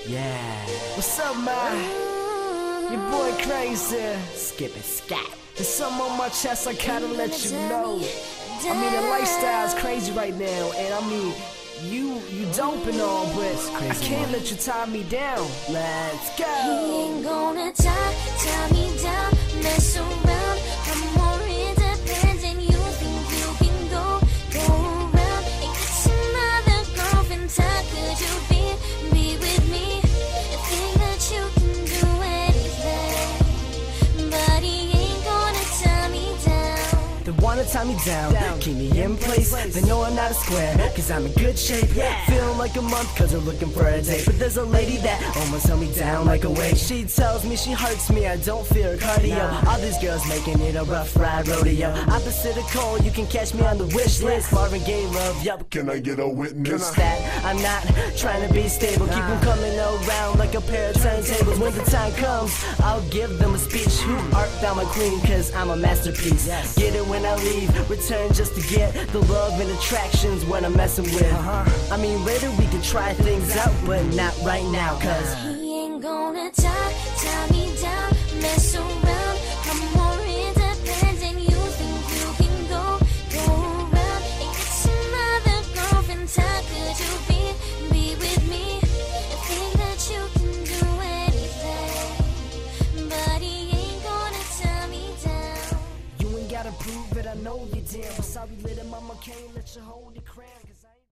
Yeah. What's up, man? Your boy Crazy. Skip it, scat. There's something on my chest I gotta let you know. I mean, the lifestyle's crazy right now, and I mean, you dope and all, but I can't let you tie me down. Let's go. He ain't gonna tie me down, mess around. I'm more independent. You think you can go around and get some other girlfriend? How could you be with me? You think that you can do anything, but he ain't gonna tie me down. They wanna tie me down, keep me in place. They know I'm not a square, cause I'm in good shape. Feeling like a month, cause they're looking for a date. But there's a lady that almost held me down like a weight. She tells me she hurts me, I don't fear cardio. All these girls making it a rough ride rodeo. Opposite of Cole, you can catch me on the wish list. Marvin Gaye love, yup. Can I get a witness? That I'm not trying to be stable. Keep them coming around like a pair of turntables. When the time comes, I'll give them a speech. Who art thou, my queen? Cause I'm a masterpiece. Get it when I leave, return just to get the love and attractions when I'm messing with. I mean, later we can try things out, but not right now, cause He ain't gonna tie me down, mess around. I'm more independent. You think you can go around and get some other girlfriend? How could you be with me? You think that you can do anything, but he ain't gonna tie me down. you ain't gotta prove it, I know you damn. But sorry, little mama, can't let you hold your crown.